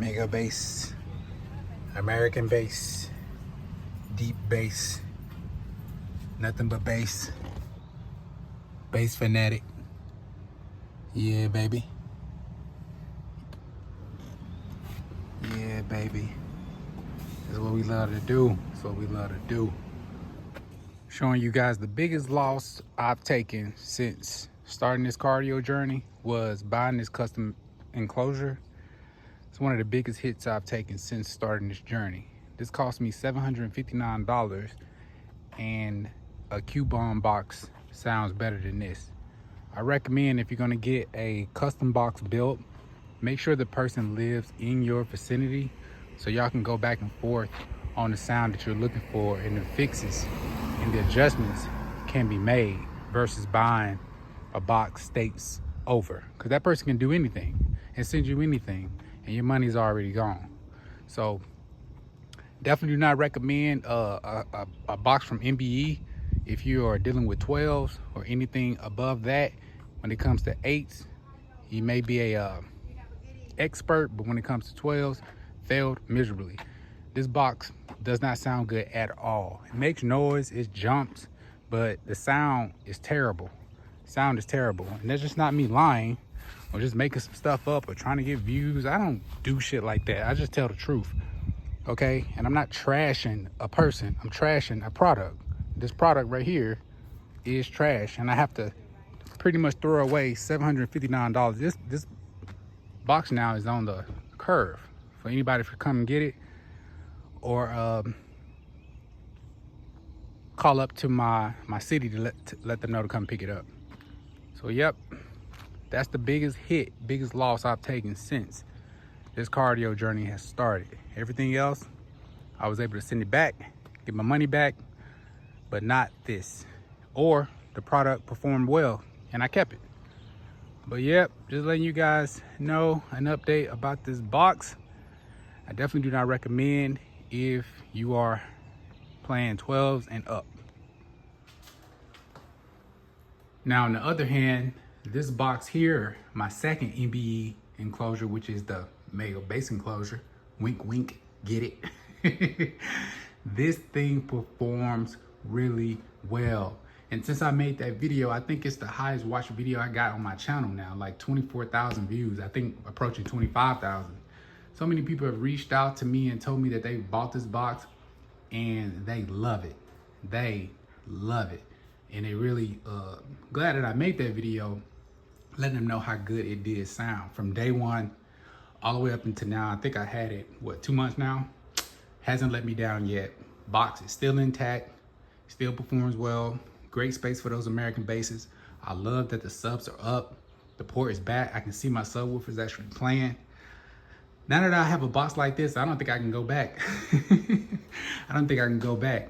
Mega bass, American bass, deep bass, nothing but bass. Bass Fanatic. Yeah, baby. Yeah, baby. That's what we love to do. That's what we love to do. Showing you guys the biggest loss I've taken since starting this cardio journey was buying this custom enclosure. It's one of the biggest hits I've taken since starting this journey. This cost me $759, and a Q-Bomb box sounds better than this. I recommend, if you're gonna get a custom box built, make sure the person lives in your vicinity so y'all can go back and forth on the sound that you're looking for, and the fixes and the adjustments can be made versus buying a box states over, because that person can do anything and send you anything and your money's already gone. So definitely do not recommend a box from MBE if you are dealing with 12s or anything above that. When it comes to 8s, you may be a expert, but when it comes to 12s, failed miserably. This box does not sound good at all. It makes noise, it jumps, but the sound is terrible. Sound is terrible. And that's just not me lying or just making some stuff up or trying to get views. I don't do shit like that. I just tell the truth. Okay? And I'm not trashing a person. I'm trashing a product. This product right here is trash, and I have to pretty much throw away $759. This box now is on the curve for anybody to come and get it, or call up to my city to let them know to come pick it up. So yep, that's the biggest hit, biggest loss I've taken since this cardio journey has started. Everything else, I was able to send it back, get my money back, but not this. Or the product performed well and I kept it. But yep, just letting you guys know an update about this box. I definitely do not recommend if you are playing 12s and up. Now, on the other hand, this box here, my second MBE enclosure, which is the mega bass enclosure, wink, wink, get it? This thing performs really well. And since I made that video, I think it's the highest watched video I got on my channel now, like 24,000 views, I think approaching 25,000. So many people have reached out to me and told me that they bought this box and they love it. They love it. And they really glad that I made that video, letting them know how good it did sound from day one all the way up until now. I think I had it, what, 2 months now? Hasn't let me down yet. Box is still intact, still performs well. Great space for those American basses. I love that the subs are up. The port is back. I can see my subwoofers actually playing. Now that I have a box like this, I don't think I can go back. I don't think I can go back.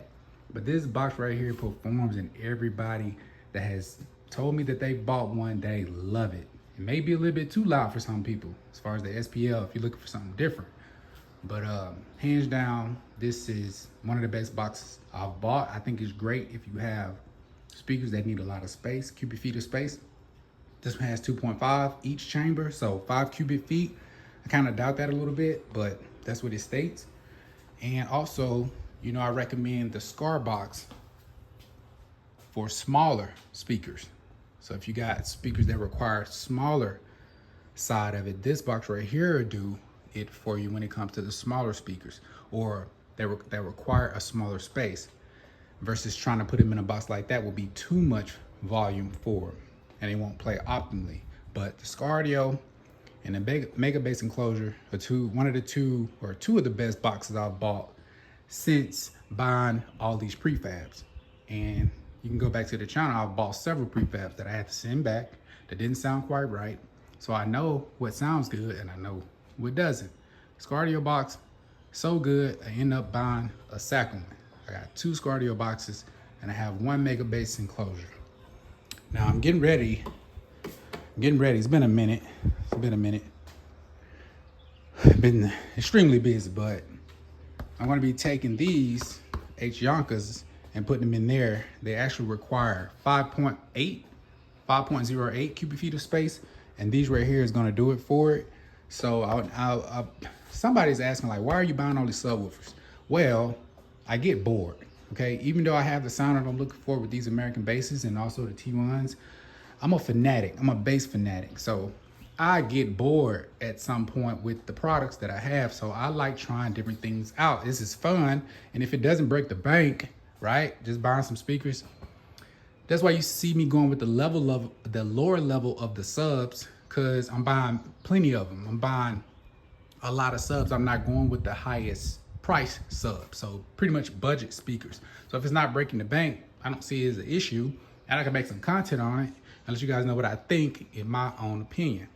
But this box right here performs, and everybody that has told me that they bought one, they love it. It may be a little bit too loud for some people as far as the SPL if you're looking for something different. But hands down, this is one of the best boxes I've bought. I think it's great if you have speakers that need a lot of space, cubic feet of space. This one has 2.5 each chamber, so 5 cubic feet. I kind of doubt that a little bit, but that's what it states. And also, you know, I recommend the Scar box for smaller speakers. So if you got speakers that require smaller side of it, this box right here will do it for you when it comes to the smaller speakers, or that require a smaller space, versus trying to put them in a box like that will be too much volume for them and they won't play optimally. But the Scardio and the mega bass enclosure are two of the best boxes I've bought since buying all these prefabs. And you can go back to the channel. I've bought several prefabs that I had to send back that didn't sound quite right. So I know what sounds good and I know what doesn't. Scardio box, so good, I end up buying a second one. I got 2 Scardio boxes and I have 1 mega bass enclosure. Now I'm getting ready. It's been a minute. Been extremely busy, but I'm going to be taking these H Yonkers and putting them in there. They actually require 5.08 cubic feet of space, and these right here is going to do it for it. So somebody's asking like, why are you buying all these subwoofers? Well, I get bored, okay? Even though I have the sound that I'm looking for with these American basses and also the T1s, I'm a fanatic. I'm a bass fanatic. So I get bored at some point with the products that I have. So I like trying different things out. This is fun. And if it doesn't break the bank, right? Just buying some speakers. That's why you see me going with the lower level of the subs, because I'm buying plenty of them. I'm buying a lot of subs. I'm not going with the highest price sub. So pretty much budget speakers. So if it's not breaking the bank, I don't see it as an issue. And I can make some content on it and let you guys know what I think in my own opinion.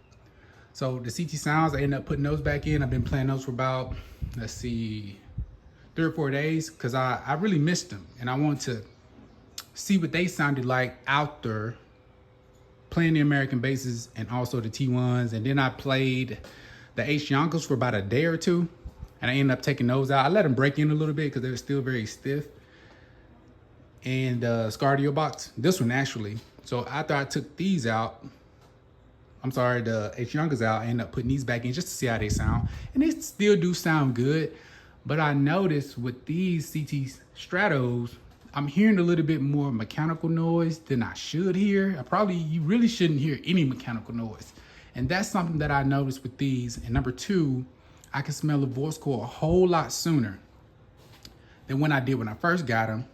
So the CT Sounds, I ended up putting those back in. I've been playing those for about, let's see, 3 or 4 days, because I really missed them. And I wanted to see what they sounded like out there playing the American basses and also the T1s. And then I played the H Yonkers for about a day or two, and I ended up taking those out. I let them break in a little bit because they were still very stiff. And Scardio box, this one actually. So after I took these out, I'm sorry, the H Yonkers out, I ended up putting these back in just to see how they sound. And they still do sound good. But I noticed with these CT Stratos, I'm hearing a little bit more mechanical noise than I should hear. You really shouldn't hear any mechanical noise. And that's something that I noticed with these. And number 2, I can smell the voice core a whole lot sooner than when I did when I first got them.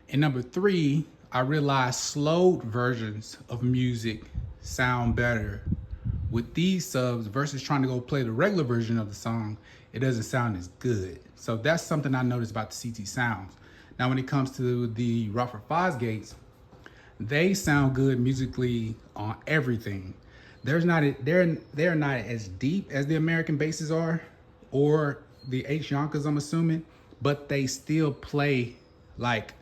And number 3, I realized slowed versions of music sound better with these subs versus trying to go play the regular version of the song. It doesn't sound as good. So that's something I noticed about the CT Sounds. Now, when it comes to the Rockford Fosgates, they sound good musically on everything. They're not as deep as the American basses are, or the H Yonkers, I'm assuming, but they still play like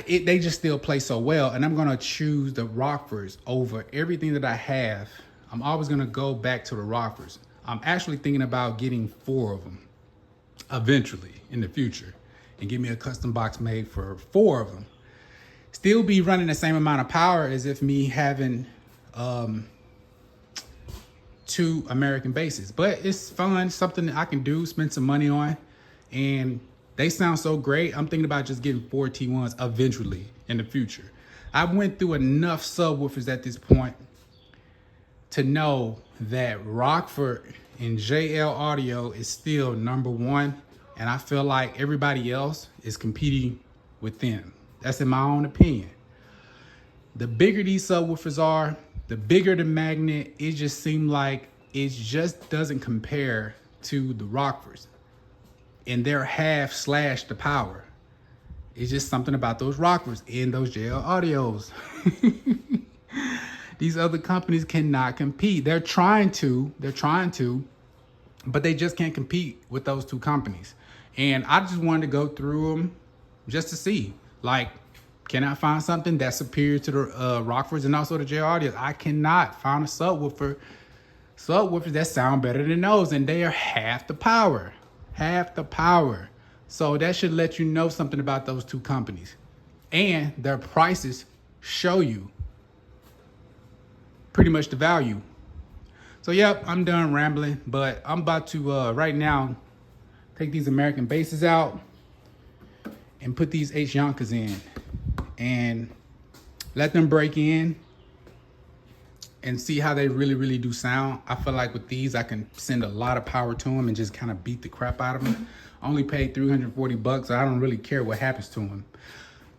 they just still play so well. And I'm gonna choose the Rockfords over everything that I have. I'm always gonna go back to the Rockfords. I'm actually thinking about getting 4 of them eventually in the future, and get me a custom box made for 4 of them. Still be running the same amount of power as if me having 2 American basses, but it's fun, something that I can do, spend some money on, and they sound so great. I'm thinking about just getting 4 T1s eventually in the future. I went through enough subwoofers at this point to know that Rockford and JL Audio is still #1, and I feel like everybody else is competing with them. That's in my own opinion. The bigger these subwoofers are, the bigger the magnet. It just seemed like it just doesn't compare to the Rockfords. And they're half slash the power. It's just something about those Rockfords and those JL Audios. These other companies cannot compete. They're trying to, but they just can't compete with those 2 companies. And I just wanted to go through them just to see, like, can I find something that's superior to the Rockfords and also the JL Audios? I cannot find a subwoofers that sound better than those, and they are half the power. So that should let you know something about those 2 companies. And their prices show you pretty much the value. So yep, I'm done rambling, but I'm about to right now take these American basses out and put these H Yonkers in and let them break in and see how they really do sound. I feel like with these, I can send a lot of power to them and just kind of beat the crap out of them. I only paid $340, so I don't really care what happens to them.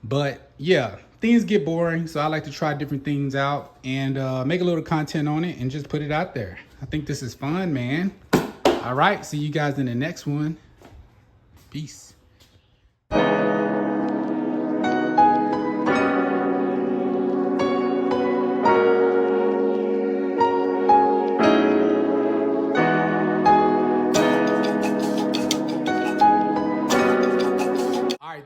But yeah, things get boring, so I like to try different things out and make a little content on it and just put it out there. I think this is fun, man. All right, see you guys in the next one. Peace.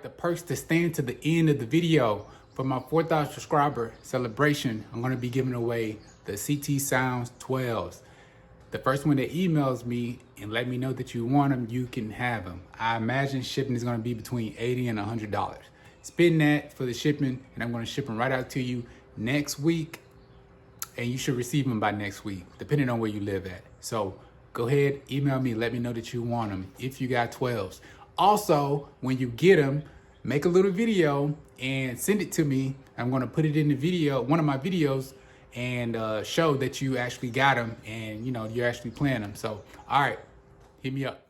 The perks to stand to the end of the video. For my 4,000 subscriber celebration, I'm going to be giving away the CT Sounds 12s. The first one that emails me and let me know that you want them, you can have them. I imagine shipping is going to be between $80 and $100. Spend that for the shipping, and I'm going to ship them right out to you next week, and you should receive them by next week, depending on where you live at. So go ahead, email me, let me know that you want them if you got 12s. Also, when you get them, make a little video and send it to me. I'm gonna put it in the video, one of my videos, and show that you actually got them and you're actually playing them. So, all right, hit me up.